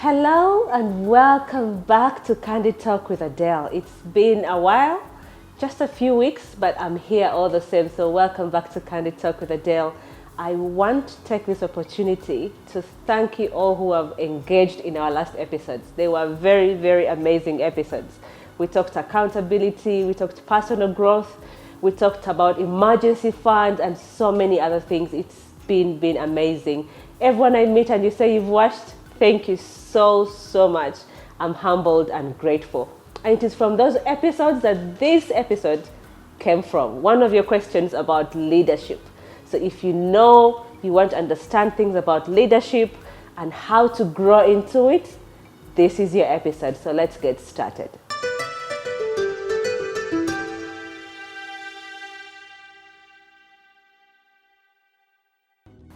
Hello and welcome back to Candid Talk with Adele. It's been a while, just a few weeks, but I'm here all the same. So welcome back to Candid Talk with Adele. I want to take this opportunity to thank you all who have engaged in our last episodes. They were very, very amazing episodes. We talked accountability, we talked personal growth, we talked about emergency funds and so many other things. It's been amazing. Everyone I meet and you say you've watched, thank you so much. I'm humbled and grateful. And it is from those episodes that this episode came from. One of your questions about leadership. So if you know you want to understand things about leadership and how to grow into it, this is your episode. So let's get started.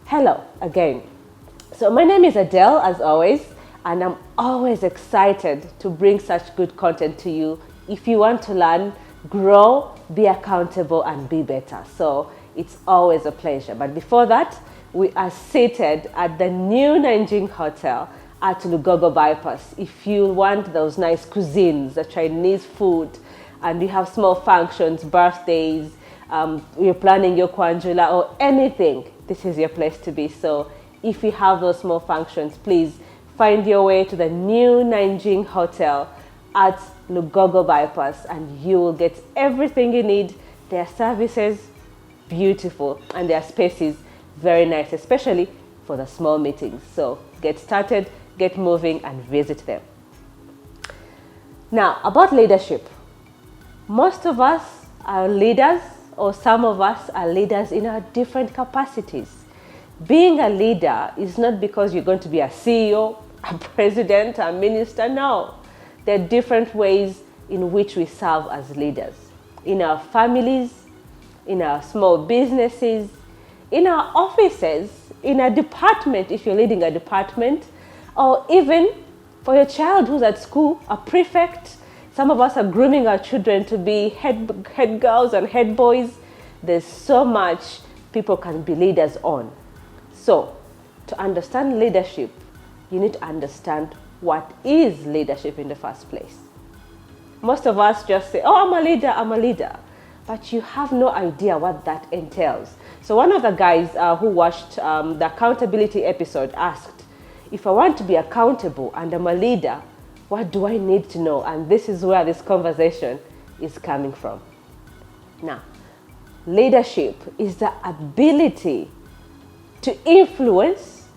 Hello again. So my name is Adele, as always, and I'm always excited to bring such good content to you. If you want to learn, grow, be accountable, and be better. So it's always a pleasure. But before that, we are seated at the new Nanjing Hotel at Lugogo Bypass. If you want those nice cuisines, the Chinese food, and you have small functions, birthdays, you're planning your Kwanjula or anything, this is your place to be. So if you have those small functions, please find your way to the new Nanjing Hotel at Lugogo Bypass and you will get everything you need. Their services, beautiful, and their spaces, very nice, especially for the small meetings. So get started, get moving, and visit them. Now, about leadership. Most of us are leaders, or some of us are leaders in our different capacities. Being a leader is not because you're going to be a CEO, a president, a minister. No. There are different ways in which we serve as leaders. In our families, in our small businesses, in our offices, in a department, if you're leading a department, or even for your child who's at school, a prefect. Some of us are grooming our children to be head girls and head boys. There's so much people can be leaders on. So, to understand leadership, you need to understand what is leadership in the first place. Most of us just say, oh, I'm a leader. But you have no idea what that entails. So one of the guys who watched the accountability episode asked, if I want to be accountable and I'm a leader, what do I need to know? And this is where this conversation is coming from. Now, leadership is the ability to influence,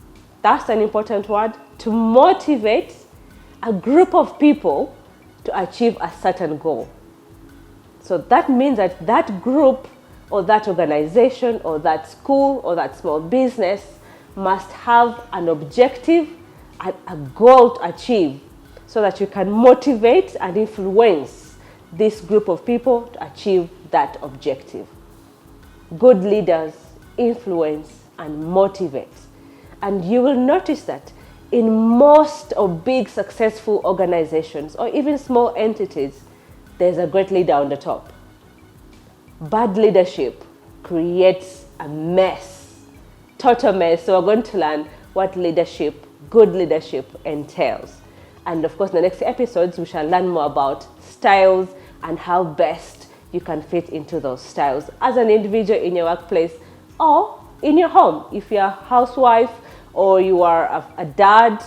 that's an important word, to motivate a group of people to achieve a certain goal. So that means that that group or that organization or that school or that small business must have an objective and a goal to achieve so that you can motivate and influence this group of people to achieve that objective. Good leaders influence and motivate. And you will notice that in most of big successful organizations or even small entities, there's a great leader on the top. Bad leadership creates a mess, total mess. So we're going to learn what leadership, good leadership entails. And of course, in the next episodes, we shall learn more about styles and how best you can fit into those styles as an individual in your workplace or in your home. If you're a housewife or you are a dad,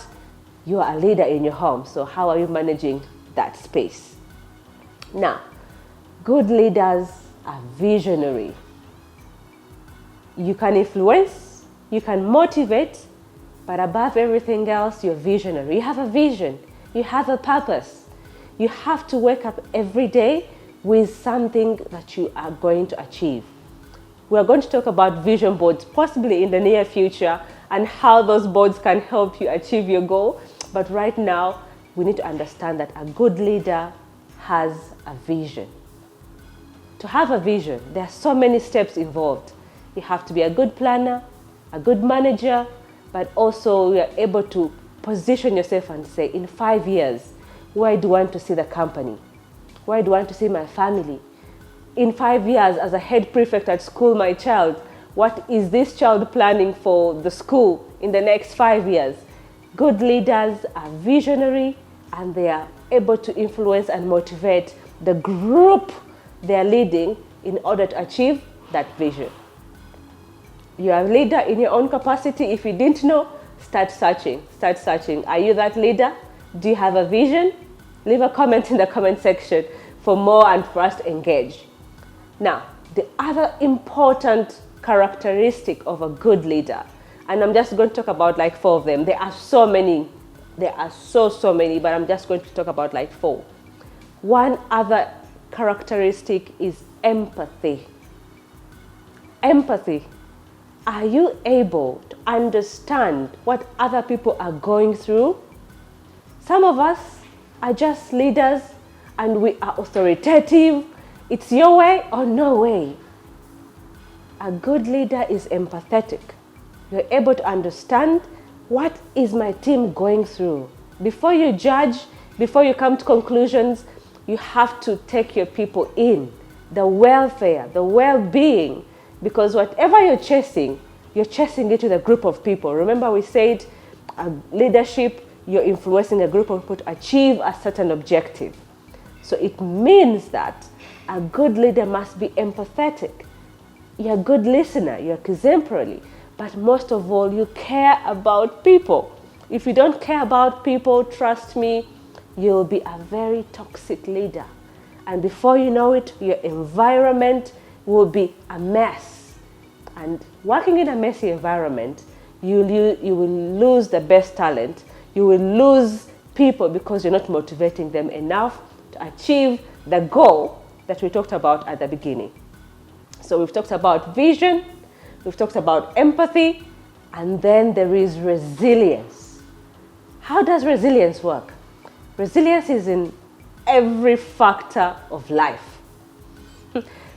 you are a leader in your home. So how are you managing that space? Now, good leaders are visionary. You can influence, you can motivate, but above everything else, you're visionary. You have a vision, you have a purpose. You have to wake up every day with something that you are going to achieve. We are going to talk about vision boards, possibly in the near future, and how those boards can help you achieve your goal. But right now, we need to understand that a good leader has a vision. To have a vision, there are so many steps involved. You have to be a good planner, a good manager, but also you are able to position yourself and say, in 5 years, where do I want to see the company? Where do I want to see my family? In 5 years, as a head prefect at school, my child, what is this child planning for the school in the next 5 years? Good leaders are visionary and they are able to influence and motivate the group they are leading in order to achieve that vision. You are a leader in your own capacity. If you didn't know, start searching. Start searching. Are you that leader? Do you have a vision? Leave a comment in the comment section for more and for us to engage. Now, the other important characteristic of a good leader, and I'm just going to talk about like 4 of them. There are so many. There are so many, but I'm just going to talk about like 4. One other characteristic is empathy. Empathy. Are you able to understand what other people are going through? Some of us are just leaders and we are authoritative. It's your way or no way. A good leader is empathetic. You're able to understand what is my team going through. Before you judge, before you come to conclusions, you have to take your people in. The welfare, the well-being, because whatever you're chasing it with a group of people. Remember we said leadership, you're influencing a group of people to achieve a certain objective. So it means that a good leader must be empathetic. You're a good listener, you're exemplary, but most of all, you care about people. If you don't care about people, trust me, you'll be a very toxic leader. And before you know it, your environment will be a mess. And working in a messy environment, you will lose the best talent. You will lose people because you're not motivating them enough to achieve the goal that we talked about at the beginning. So we've talked about vision, we've talked about empathy, and then there is resilience. How does resilience work? Resilience is in every factor of life.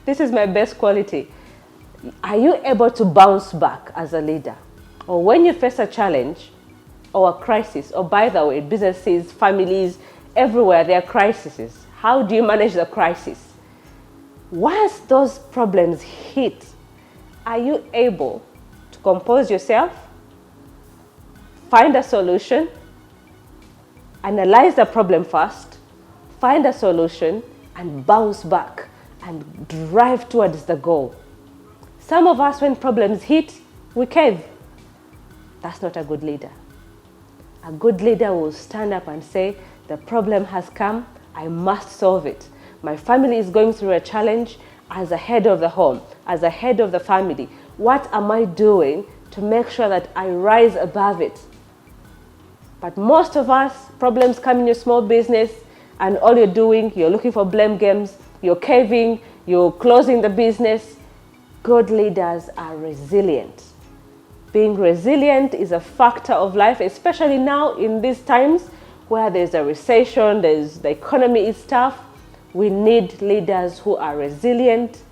This is my best quality. Are you able to bounce back as a leader? Or when you face a challenge or a crisis, or by the way, businesses, families, everywhere there are crises. How do you manage the crisis? Once those problems hit, are you able to compose yourself, find a solution, analyze the problem first, find a solution, and bounce back and drive towards the goal? Some of us, when problems hit, we cave. That's not a good leader. A good leader will stand up and say, the problem has come, I must solve it. My family is going through a challenge. As a head of the home, as a head of the family, what am I doing to make sure that I rise above it? But most of us, problems come in your small business and all you're doing, you're looking for blame games, you're caving, you're closing the business. Good leaders are resilient. Being resilient is a factor of life, especially now in these times where there's a recession, the economy is tough. We need leaders who are resilient,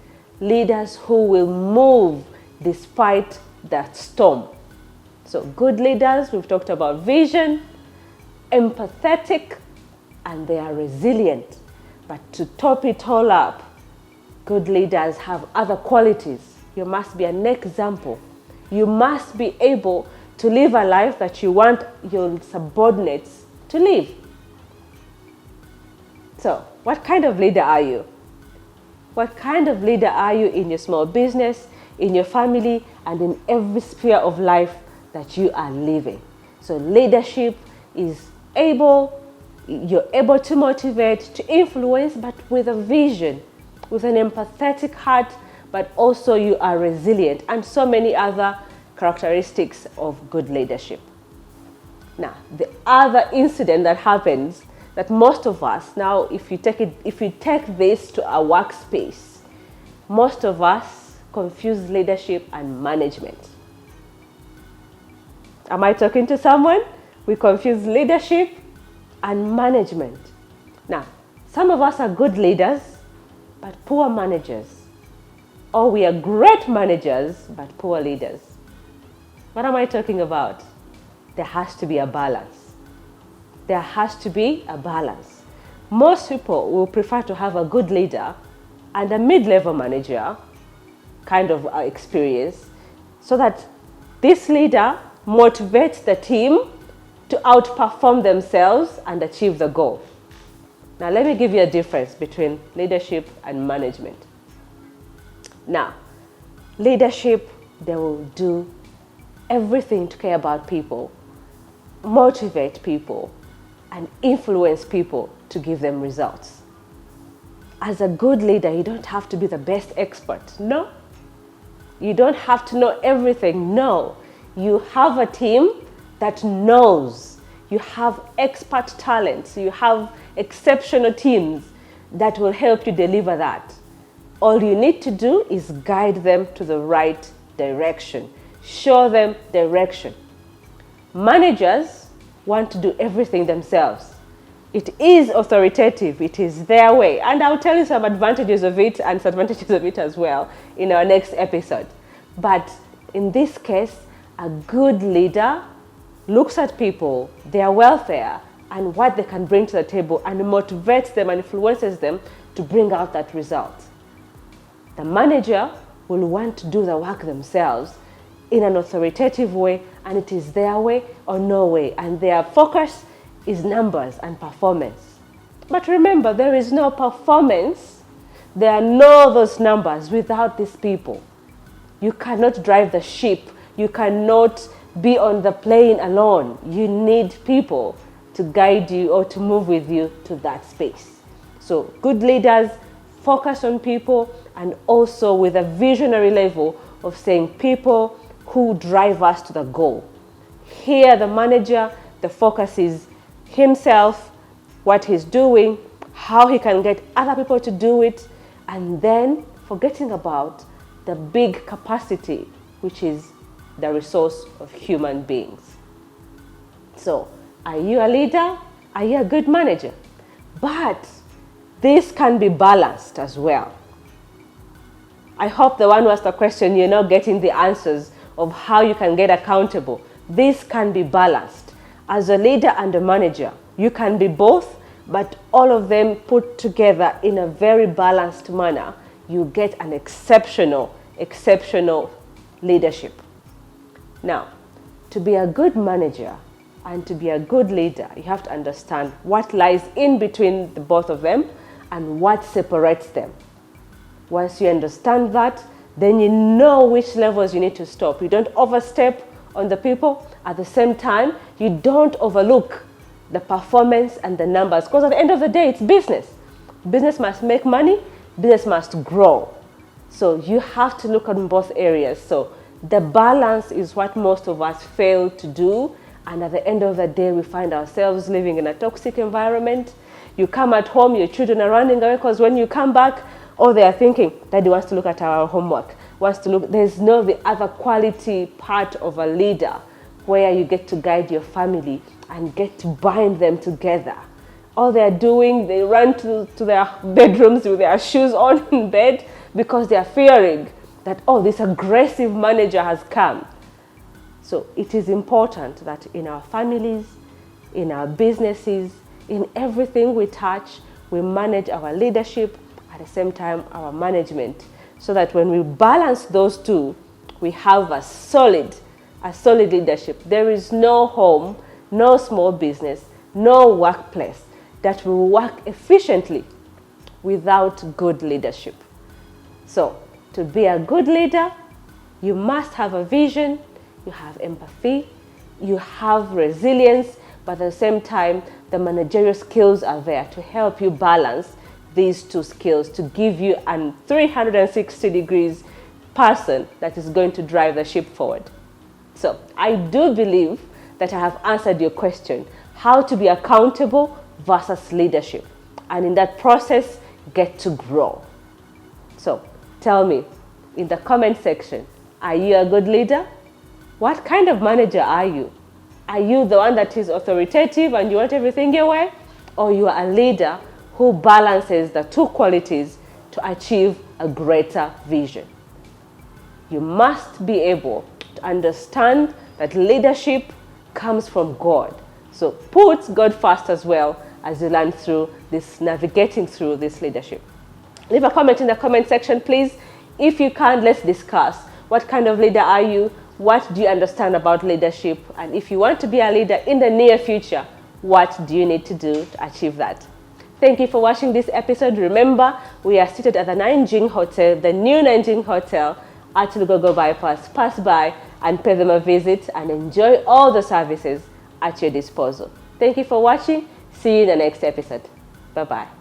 leaders who will move despite that storm. So good leaders, we've talked about vision, empathetic, and they are resilient. But to top it all up, good leaders have other qualities. You must be an example. You must be able to live a life that you want your subordinates to live. So, what kind of leader are you? What kind of leader are you in your small business, in your family, and in every sphere of life that you are living? So leadership is you're able to motivate, to influence, but with a vision, with an empathetic heart, but also you are resilient, and so many other characteristics of good leadership. Now, the other incident that happens that most of us, now if you take this to our workspace, most of us confuse leadership and management. Am I talking to someone? We confuse leadership and management. Now, some of us are good leaders, but poor managers. Or we are great managers, but poor leaders. What am I talking about? There has to be a balance. There has to be a balance. Most people will prefer to have a good leader and a mid-level manager kind of experience, so that this leader motivates the team to outperform themselves and achieve the goal. Now, let me give you a difference between leadership and management. Now, leadership, they will do everything to care about people, motivate people, and influence people to give them results. As a good leader, you don't have to be the best expert. No. You don't have to know everything. No. You have a team that knows. You have expert talents. You have exceptional teams that will help you deliver that. All you need to do is guide them to the right direction. Show them direction. Managers want to do everything themselves. It is authoritative. It is their way. And I'll tell you some advantages of it and disadvantages of it as well in our next episode. But in this case, a good leader looks at people, their welfare, and what they can bring to the table, and motivates them and influences them to bring out that result. The manager will want to do the work themselves in an authoritative way, and it is their way or no way, and their focus is numbers and performance. But remember, there is no performance, there are no those numbers without these people. You cannot drive the ship, you cannot be on the plane alone. You need people to guide you or to move with you to that space. So good leaders focus on people, and also with a visionary level of saying people who drive us to the goal. Here, the manager, the focus is himself, what he's doing, how he can get other people to do it, and then forgetting about the big capacity, which is the resource of human beings. So, are you a leader? Are you a good manager? But this can be balanced as well. I hope the one who asked the question, you're not getting the answers of how you can get accountable. This can be balanced. As a leader and a manager, you can be both, but all of them put together in a very balanced manner, you get an exceptional leadership. Now, to be a good manager and to be a good leader, you have to understand what lies in between the both of them and what separates them. Once you understand that, then you know which levels you need to stop. You don't overstep on the people. At the same time, you don't overlook the performance and the numbers, because at the end of the day, it's business. Business must make money, business must grow. So you have to look at both areas. So the balance is what most of us fail to do, and at the end of the day, we find ourselves living in a toxic environment. You come at home, your children are running away, because when you come back, all they are thinking, Daddy wants to look at our homework, wants to look. There's no the other quality part of a leader where you get to guide your family and get to bind them together. All they're doing, they run to their bedrooms with their shoes on in bed because they're fearing that, oh, this aggressive manager has come. So it is important that in our families, in our businesses, in everything we touch, we manage our leadership, at the same time our management, so that when we balance those two, we have a solid leadership. There is no home, no small business, no workplace that will work efficiently without good leadership. So, to be a good leader, you must have a vision, you have empathy, you have resilience, but at the same time, the managerial skills are there to help you balance these two skills to give you a 360 degrees person that is going to drive the ship forward. So I do believe that I have answered your question, how to be accountable versus leadership. And in that process, get to grow. So tell me in the comment section, are you a good leader? What kind of manager are you? Are you the one that is authoritative and you want everything your way? Or you are a leader who balances the two qualities to achieve a greater vision? You must be able to understand that leadership comes from God. So put God first as well as you learn through this, navigating through this leadership. Leave a comment in the comment section, please. If you can, let's discuss. What kind of leader are you? What do you understand about leadership? And if you want to be a leader in the near future, what do you need to do to achieve that? Thank you for watching this episode. Remember, we are seated at the Nanjing Hotel, the new Nanjing Hotel at Lugogo Bypass. Pass by and pay them a visit and enjoy all the services at your disposal. Thank you for watching. See you in the next episode. Bye-bye.